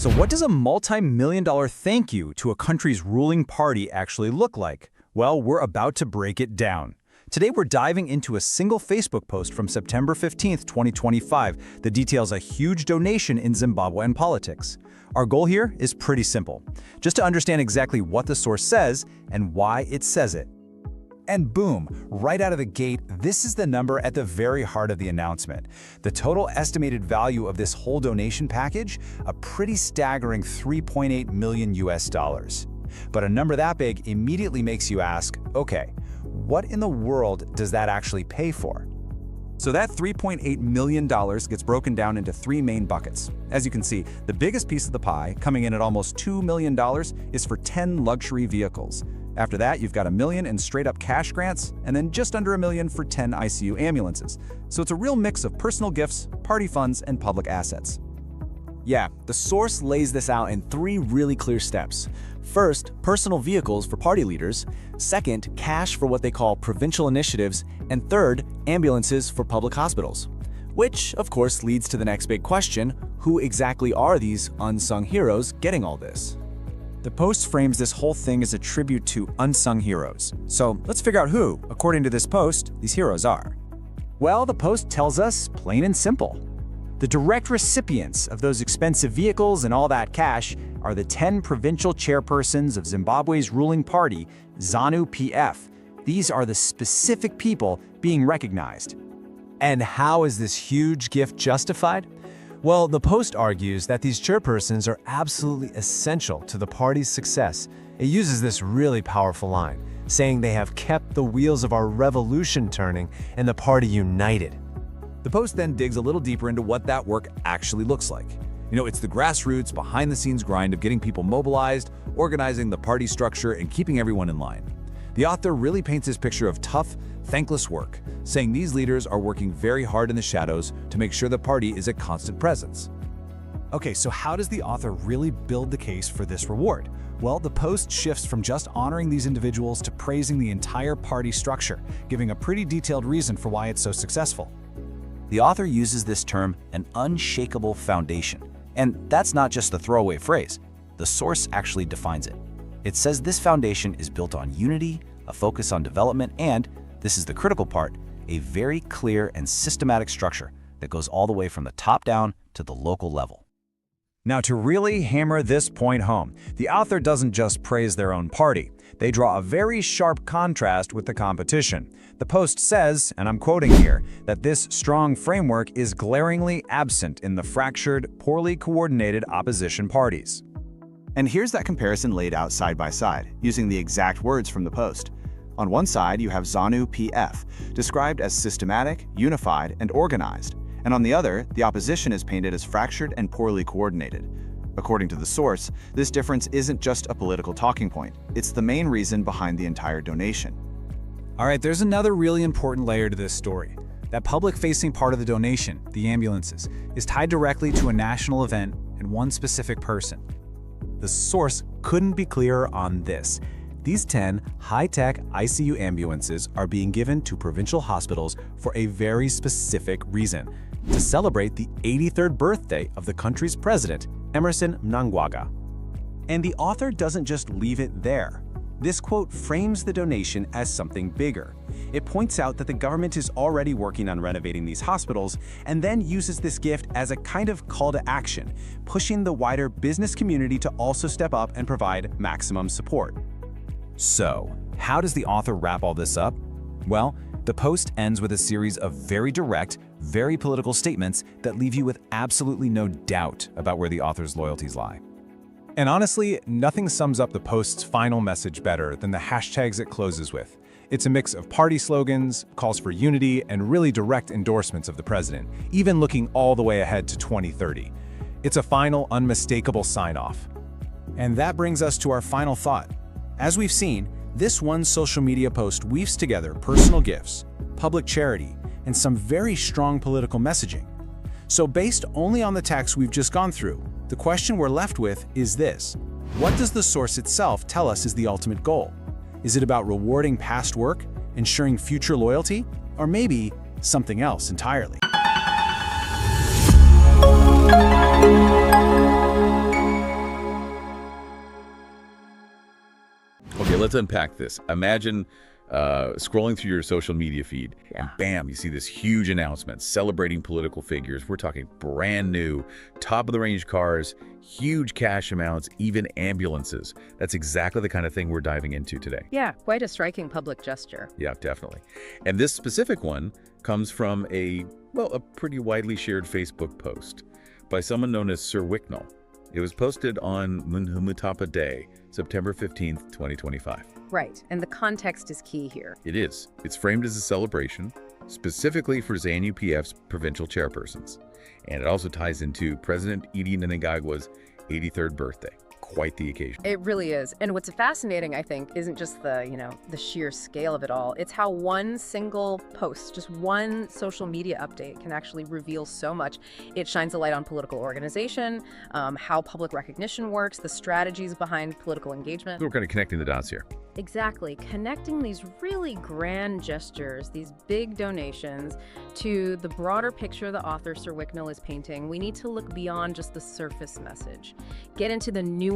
So what does a multi-million-dollar thank you to a country's ruling party actually look like? Well, we're about to break it down. Today we're diving into a single Facebook post from September 15th, 2025 that details a huge donation in Zimbabwean politics. Our goal here is pretty simple, just to understand exactly what the source says and why it says it. And boom, right out of the gate, this is the number at the very heart of the announcement. The total estimated value of this whole donation package, a pretty staggering 3.8 million US dollars. But a number that big immediately makes you ask, okay, what in the world does that actually pay for? So that $3.8 million gets broken down into three main buckets. As you can see, the biggest piece of the pie, coming in at almost $2 million, is for 10 luxury vehicles. After that, you've got $1 million in straight-up cash grants, and then just under $1 million for 10 ICU ambulances. So it's a real mix of personal gifts, party funds, and public assets. Yeah, the source lays this out in three really clear steps. First, personal vehicles for party leaders. Second, cash for what they call provincial initiatives. And third, ambulances for public hospitals. Which, of course, leads to the next big question: who exactly are these unsung heroes getting all this? The post frames this whole thing as a tribute to unsung heroes. So let's figure out who, according to this post, these heroes are. Well, the post tells us plain and simple. The direct recipients of those expensive vehicles and all that cash are the 10 provincial chairpersons of Zimbabwe's ruling party, ZANU PF. These are the specific people being recognized. And how is this huge gift justified? Well, the post argues that these chairpersons are absolutely essential to the party's success. It uses this really powerful line, saying they have kept the wheels of our revolution turning and the party united. The post then digs a little deeper into what that work actually looks like. It's the grassroots, behind-the-scenes grind of getting people mobilized, organizing the party structure, and keeping everyone in line. The author really paints this picture of tough, thankless work, saying these leaders are working very hard in the shadows to make sure the party is a constant presence. Okay, so how does the author really build the case for this reward? Well, the post shifts from just honoring these individuals to praising the entire party structure, giving a pretty detailed reason for why it's so successful. The author uses this term, an unshakable foundation. And that's not just a throwaway phrase. The source actually defines it. It says this foundation is built on unity, a focus on development, and, this is the critical part, a very clear and systematic structure that goes all the way from the top down to the local level. Now, to really hammer this point home, the author doesn't just praise their own party. They draw a very sharp contrast with the competition. The post says, and I'm quoting here, that this strong framework is glaringly absent in the fractured, poorly coordinated opposition parties. And here's that comparison laid out side by side, using the exact words from the post. On one side, you have ZANU PF, described as systematic, unified, and organized. And on the other, the opposition is painted as fractured and poorly coordinated. According to the source, this difference isn't just a political talking point. It's the main reason behind the entire donation. All right, there's another really important layer to this story. That public-facing part of the donation, the ambulances, is tied directly to a national event and one specific person. The source couldn't be clearer on this. These 10 high-tech ICU ambulances are being given to provincial hospitals for a very specific reason: to celebrate the 83rd birthday of the country's president, Emmerson Mnangagwa. And the author doesn't just leave it there. This quote frames the donation as something bigger. It points out that the government is already working on renovating these hospitals and then uses this gift as a kind of call to action, pushing the wider business community to also step up and provide maximum support. So, how does the author wrap all this up? Well, the post ends with a series of very direct, very political statements that leave you with absolutely no doubt about where the author's loyalties lie. And honestly, nothing sums up the post's final message better than the hashtags it closes with. It's a mix of party slogans, calls for unity, and really direct endorsements of the president, even looking all the way ahead to 2030. It's a final, unmistakable sign-off. And that brings us to our final thought. As we've seen, this one social media post weaves together personal gifts, public charity, and some very strong political messaging. So based only on the text we've just gone through, the question we're left with is this: what does the source itself tell us is the ultimate goal? Is it about rewarding past work, ensuring future loyalty, or maybe something else entirely? let's unpack this. Imagine scrolling through your social media feed, and bam, you see this huge announcement celebrating political figures. We're talking brand new, top-of-the-range cars, huge cash amounts, even ambulances. That's exactly the kind of thing we're diving into today. Yeah, quite a striking public gesture. Yeah, definitely. And this specific one comes from a pretty widely shared Facebook post by someone known as Sir Wicknell. It was posted on Munhumutapa Day, September 15th, 2025. Right, and the context is key here. It is. It's framed as a celebration, specifically for ZANU PF's provincial chairpersons. And it also ties into President Edie Mnangagwa's 83rd birthday. Quite the occasion. It really is. And what's fascinating, I think, isn't just the sheer scale of it all. It's how one single post, just one social media update can actually reveal so much. It shines a light on political organization, how public recognition works, the strategies behind political engagement. We're kind of connecting the dots here. Exactly. Connecting these really grand gestures, these big donations, to the broader picture the author Sir Wicknell is painting, we need to look beyond just the surface message, get into the nuances,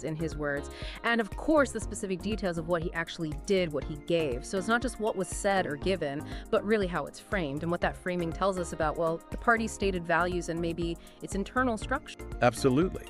in his words, and of course the specific details of what he actually did, what he gave. So it's not just what was said or given, but really how it's framed and what that framing tells us about, well, the party's stated values and maybe its internal structure. Absolutely.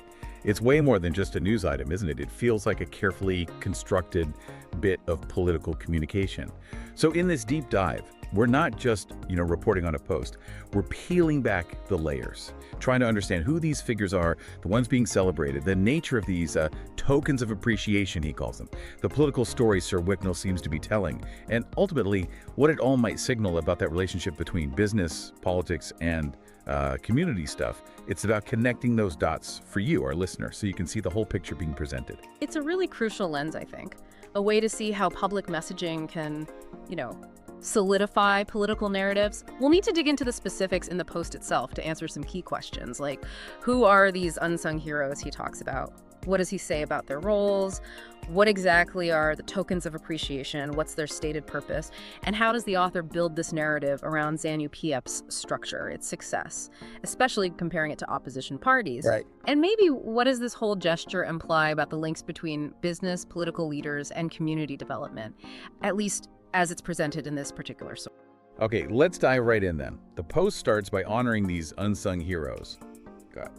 It's way more than just a news item, isn't it? It feels like a carefully constructed bit of political communication. So in this deep dive, we're not just, reporting on a post. We're peeling back the layers, trying to understand who these figures are, the ones being celebrated, the nature of these tokens of appreciation, he calls them, the political stories Sir Wicknell seems to be telling, and ultimately what it all might signal about that relationship between business, politics, and community stuff. It's about connecting those dots for you, our listener, so you can see the whole picture being presented. It's a really crucial lens, I think. A way to see how public messaging can, solidify political narratives. We'll need to dig into the specifics in the post itself to answer some key questions, like who are these unsung heroes he talks about? What does he say about their roles? What exactly are the tokens of appreciation? What's their stated purpose? And how does the author build this narrative around ZANU PF's structure, its success, especially comparing it to opposition parties? Right. And maybe what does this whole gesture imply about the links between business, political leaders, and community development, at least as it's presented in this particular source? Okay, let's dive right in then. The post starts by honoring these unsung heroes. God,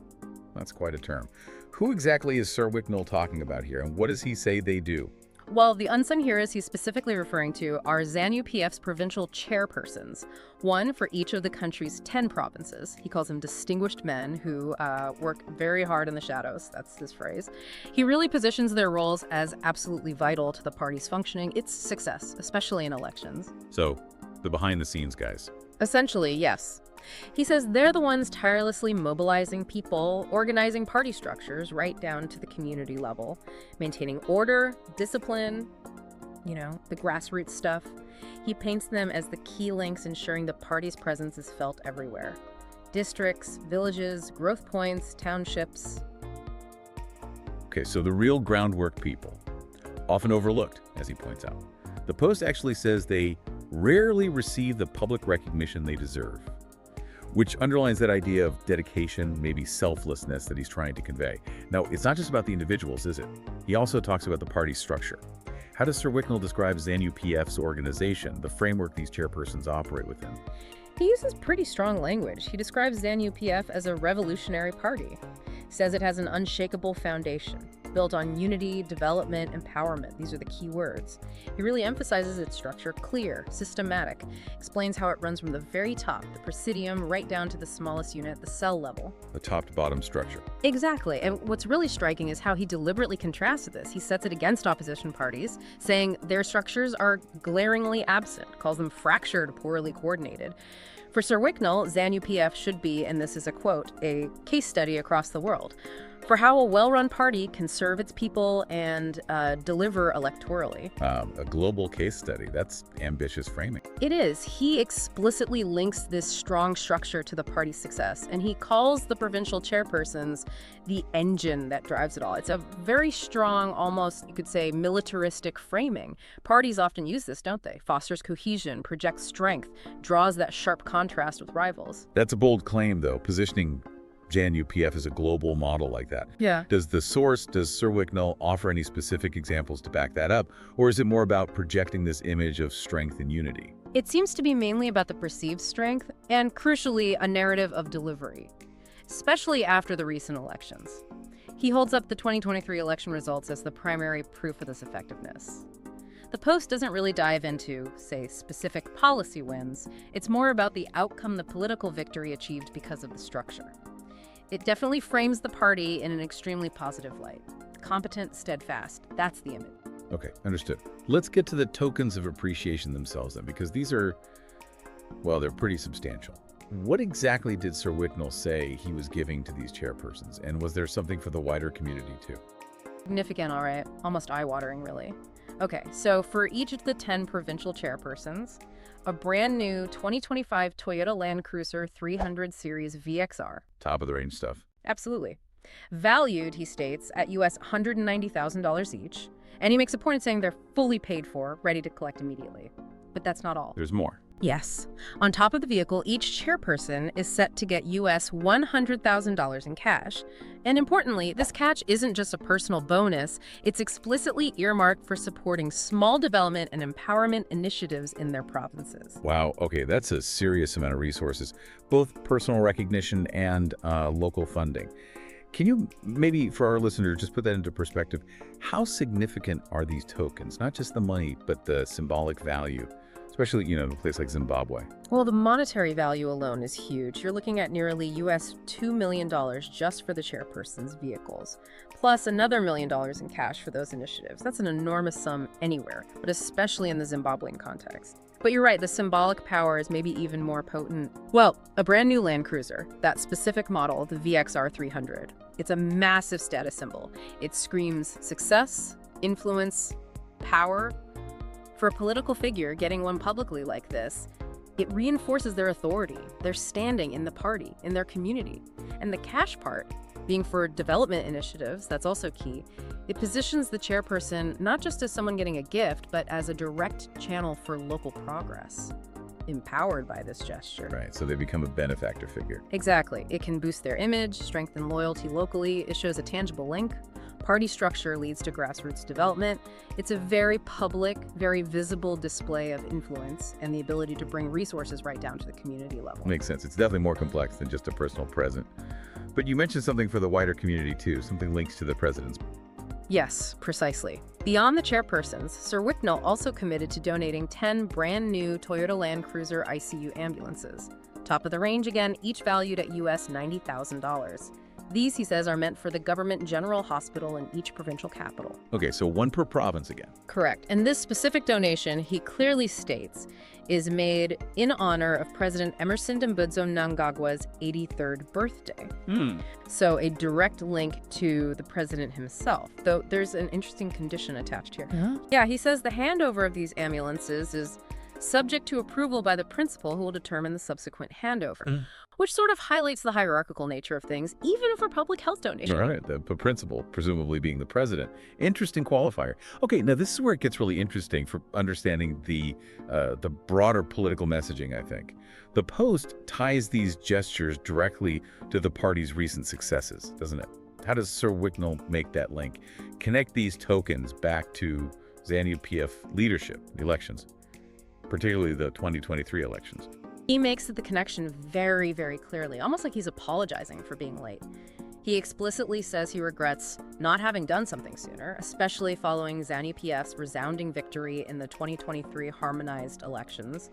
that's quite a term. Who exactly is Sir Wicknell talking about here, and what does he say they do? Well, the unsung heroes he's specifically referring to are ZANU PF's provincial chairpersons, one for each of the country's 10 provinces. He calls them distinguished men who work very hard in the shadows. That's his phrase. He really positions their roles as absolutely vital to the party's functioning, its success, especially in elections. So, the behind-the-scenes guys. Essentially, yes. He says they're the ones tirelessly mobilizing people, organizing party structures right down to the community level, maintaining order, discipline, the grassroots stuff. He paints them as the key links ensuring the party's presence is felt everywhere. Districts, villages, growth points, townships. Okay, so the real groundwork people, often overlooked, as he points out. The post actually says they rarely receive the public recognition they deserve, which underlines that idea of dedication, maybe selflessness that he's trying to convey. Now, it's not just about the individuals, is it? He also talks about the party's structure. How does Sir Wicknell describe ZANU PF's organization, the framework these chairpersons operate within? He uses pretty strong language. He describes ZANU PF as a revolutionary party. Says it has an unshakable foundation, built on unity, development, empowerment. These are the key words. He really emphasizes its structure clear, systematic, explains how it runs from the very top, the presidium, right down to the smallest unit, the cell level. The top-to-bottom structure. Exactly, and what's really striking is how he deliberately contrasts this. He sets it against opposition parties, saying their structures are glaringly absent, calls them fractured, poorly coordinated. For Sir Wicknell, ZANU PF should be, and this is a quote, a case study across the world for how a well-run party can serve its people and deliver electorally. A global case study. That's ambitious framing. It is. He explicitly links this strong structure to the party's success, and he calls the provincial chairpersons the engine that drives it all. It's a very strong, almost, you could say, militaristic framing. Parties often use this, don't they? Fosters cohesion, projects strength, draws that sharp contrast with rivals. That's a bold claim, though, positioning ZANU PF is a global model like that. Yeah. Does Sir Wicknell offer any specific examples to back that up, or is it more about projecting this image of strength and unity? It seems to be mainly about the perceived strength and, crucially, a narrative of delivery, especially after the recent elections. He holds up the 2023 election results as the primary proof of this effectiveness. The post doesn't really dive into, say, specific policy wins. It's more about the outcome the political victory achieved because of the structure. It definitely frames the party in an extremely positive light. Competent, steadfast. That's the image. Okay, understood. Let's get to the tokens of appreciation themselves then, because these are, well, they're pretty substantial. What exactly did Sir Wicknell say he was giving to these chairpersons, and was there something for the wider community too? Significant, all right. Almost eye-watering, really. Okay, so for each of the 10 provincial chairpersons, a brand new 2025 Toyota Land Cruiser 300 Series VXR. Top of the range stuff. Absolutely. Valued, he states, at US $190,000 each. And he makes a point of saying they're fully paid for, ready to collect immediately. But that's not all. There's more. Yes. On top of the vehicle, each chairperson is set to get US $100,000 in cash. And importantly, this cash isn't just a personal bonus, it's explicitly earmarked for supporting small development and empowerment initiatives in their provinces. Wow, okay, that's a serious amount of resources, both personal recognition and local funding. Can you maybe, for our listeners, just put that into perspective? How significant are these tokens? Not just the money, but the symbolic value, especially, in a place like Zimbabwe. Well, the monetary value alone is huge. You're looking at nearly US $2 million just for the chairperson's vehicles, plus another $1 million in cash for those initiatives. That's an enormous sum anywhere, but especially in the Zimbabwean context. But you're right, the symbolic power is maybe even more potent. Well, a brand new Land Cruiser, that specific model, the VXR 300. It's a massive status symbol. It screams success, influence, power. For a political figure, getting one publicly like this, it reinforces their authority, their standing in the party, in their community. And the cash part, being for development initiatives, that's also key. It positions the chairperson not just as someone getting a gift, but as a direct channel for local progress, empowered by this gesture. Right, so they become a benefactor figure. Exactly. It can boost their image, strengthen loyalty locally. It shows a tangible link. Party structure leads to grassroots development. It's a very public, very visible display of influence and the ability to bring resources right down to the community level. Makes sense. It's definitely more complex than just a personal present. But you mentioned something for the wider community too, something links to the president's. Yes, precisely. Beyond the chairpersons, Sir Wicknell also committed to donating 10 brand new Toyota Land Cruiser ICU ambulances. Top of the range again, each valued at US $90,000. These, he says, are meant for the government general hospital in each provincial capital. Okay, so one per province again. Correct. And this specific donation, he clearly states, is made in honor of President Emerson Dambudzo Mnangagwa's 83rd birthday. So a direct link to the president himself, though there's an interesting condition attached here. Yeah, he says the handover of these ambulances is subject to approval by the principal who will determine the subsequent handover, which sort of highlights the hierarchical nature of things, even for public health donations. All right, the principal, presumably being the president. Interesting qualifier. Okay, now this is where it gets really interesting for understanding the broader political messaging, I think. The Post ties these gestures directly to the party's recent successes, doesn't it? How does Sir Wicknell make that link? Connect these tokens back to ZANU PF leadership elections, particularly the 2023 elections. He makes the connection very, very clearly, almost like he's apologizing for being late. He explicitly says he regrets not having done something sooner, especially following ZANU PF's resounding victory in the 2023 harmonized elections.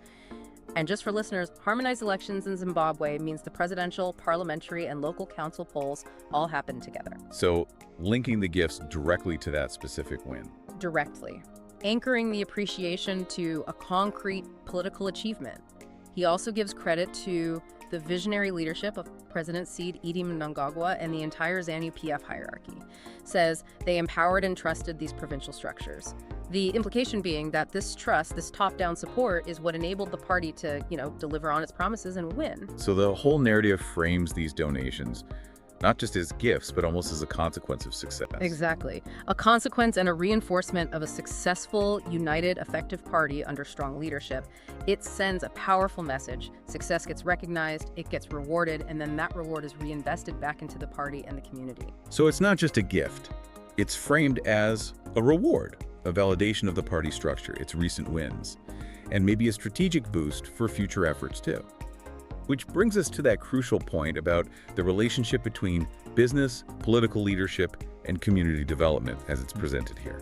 And just for listeners, harmonized elections in Zimbabwe means the presidential, parliamentary, and local council polls all happen together. So linking the gifts directly to that specific win. Directly. Anchoring the appreciation to a concrete political achievement. He also gives credit to the visionary leadership of President Seed Idi Mnangagwa and the entire ZANU PF hierarchy. Says they empowered and trusted these provincial structures. The implication being that this trust, this top-down support, is what enabled the party to, deliver on its promises and win. So the whole narrative frames these donations not just as gifts, but almost as a consequence of success. Exactly. A consequence and a reinforcement of a successful, united, effective party under strong leadership. It sends a powerful message. Success gets recognized, it gets rewarded, and then that reward is reinvested back into the party and the community. So it's not just a gift. It's framed as a reward, a validation of the party structure, its recent wins, and maybe a strategic boost for future efforts too. Which brings us to that crucial point about the relationship between business, political leadership, and community development as it's presented here.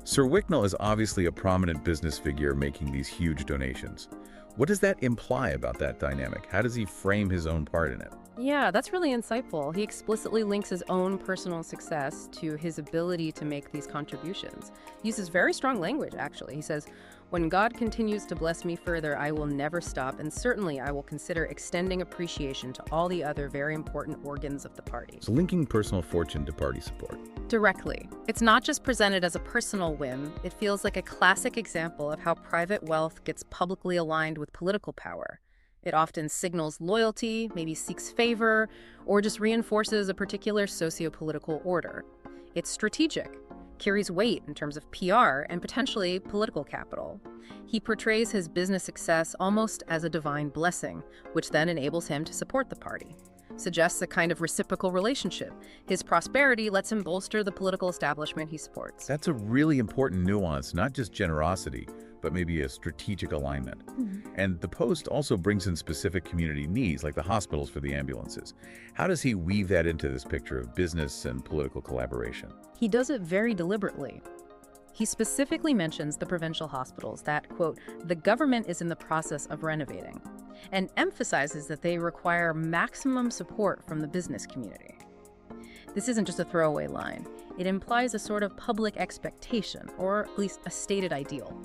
Sir Wicknell is obviously a prominent business figure making these huge donations. What does that imply about that dynamic? How does he frame his own part in it? Yeah, that's really insightful. He explicitly links his own personal success to his ability to make these contributions. He uses very strong language, actually. He says, "When God continues to bless me further, I will never stop, and certainly I will consider extending appreciation to all the other very important organs of the party." So linking personal fortune to party support. Directly. It's not just presented as a personal whim. It feels like a classic example of how private wealth gets publicly aligned with political power. It often signals loyalty, maybe seeks favor, or just reinforces a particular socio-political order. It's strategic, carries weight in terms of PR and potentially political capital. He portrays his business success almost as a divine blessing, which then enables him to support the party. Suggests a kind of reciprocal relationship. His prosperity lets him bolster the political establishment he supports. That's a really important nuance, not just generosity, but maybe a strategic alignment. And the Post also brings in specific community needs, like the hospitals for the ambulances. How does he weave that into this picture of business and political collaboration? He does it very deliberately. He specifically mentions the provincial hospitals that, quote, "the government is in the process of renovating," and emphasizes that they require maximum support from the business community. This isn't just a throwaway line. It implies a sort of public expectation, or at least a stated ideal,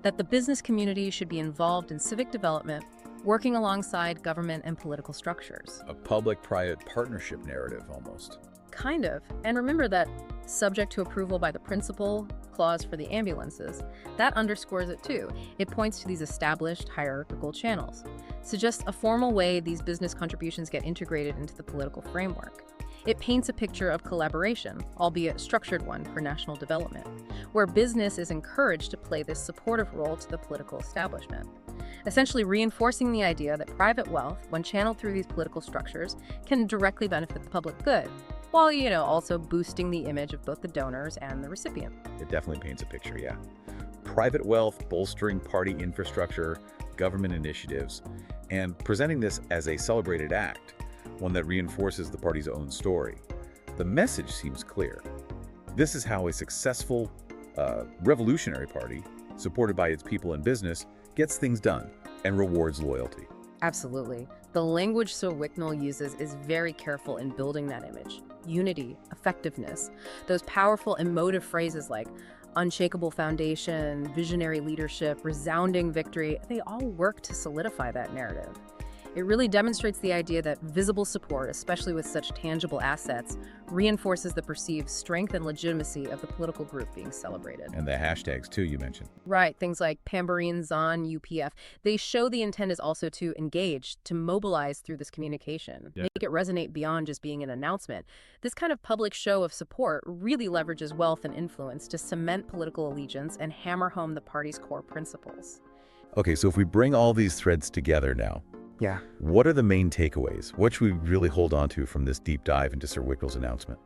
that the business community should be involved in civic development, working alongside government and political structures. A public-private partnership narrative, almost. Kind of. And remember that subject to approval by the principal clause for the ambulances, that underscores it too. It points to these established hierarchical channels, suggests a formal way these business contributions get integrated into the political framework. It paints a picture of collaboration, albeit a structured one, for national development, where business is encouraged to play this supportive role to the political establishment, essentially reinforcing the idea that private wealth, when channeled through these political structures, can directly benefit the public good, while, also boosting the image of both the donors and the recipient. It definitely paints a picture, yeah. Private wealth, bolstering party infrastructure, government initiatives, and presenting this as a celebrated act, one that reinforces the party's own story. The message seems clear. This is how a successful, revolutionary party, supported by its people and business, gets things done and rewards loyalty. Absolutely. The language Sir Wicknell uses is very careful in building that image. Unity, effectiveness, those powerful emotive phrases like unshakable foundation, visionary leadership, resounding victory, they all work to solidify that narrative. It really demonstrates the idea that visible support, especially with such tangible assets, reinforces the perceived strength and legitimacy of the political group being celebrated. And the hashtags, too, you mentioned. Right, things like Pambarine, ZANU PF. They show the intent is also to engage, to mobilize through this communication, make it resonate beyond just being an announcement. This kind of public show of support really leverages wealth and influence to cement political allegiance and hammer home the party's core principles. Okay, so if we bring all these threads together now, Yeah. what are the main takeaways? What should we really hold on to from this deep dive into Sir Wicknell's announcement?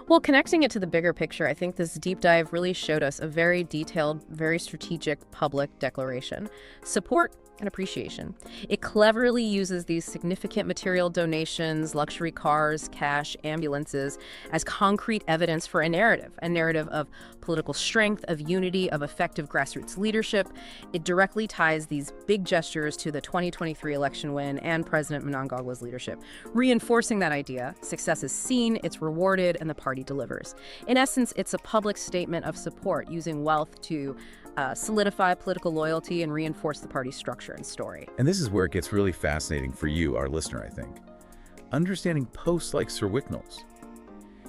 Well, connecting it to the bigger picture, I think this deep dive really showed us a very detailed, very strategic public declaration. Support and appreciation. It cleverly uses these significant material donations, luxury cars, cash, ambulances, as concrete evidence for a narrative of political strength, of unity, of effective grassroots leadership. It directly ties these big gestures to the 2023 election win and President Mnangagwa's leadership, reinforcing that idea. Success is seen, it's rewarded, and the party delivers. In essence, it's a public statement of support using wealth to solidify political loyalty and reinforce the party's structure and story. And this is where it gets really fascinating for you, our listener, I think. Understanding posts like Sir Wicknell's.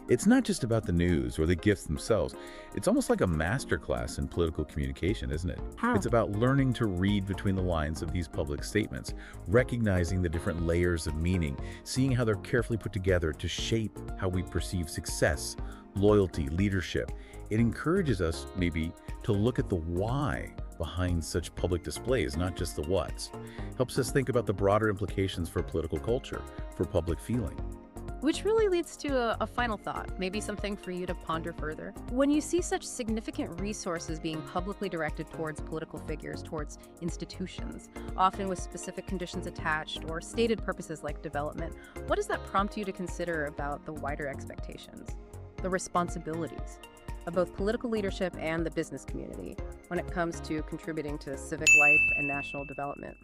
It's not just about the news or the gifts themselves. It's almost like a masterclass in political communication, isn't it? How? It's about learning to read between the lines of these public statements, recognizing the different layers of meaning, seeing how they're carefully put together to shape how we perceive success, loyalty, leadership. It encourages us, maybe, to look at the why behind such public displays, not just the what's. Helps us think about the broader implications for political culture, for public feeling. Which really leads to a final thought, maybe something for you to ponder further. When you see such significant resources being publicly directed towards political figures, towards institutions, often with specific conditions attached or stated purposes like development, what does that prompt you to consider about the wider expectations, the responsibilities of both political leadership and the business community when it comes to contributing to civic life and national development?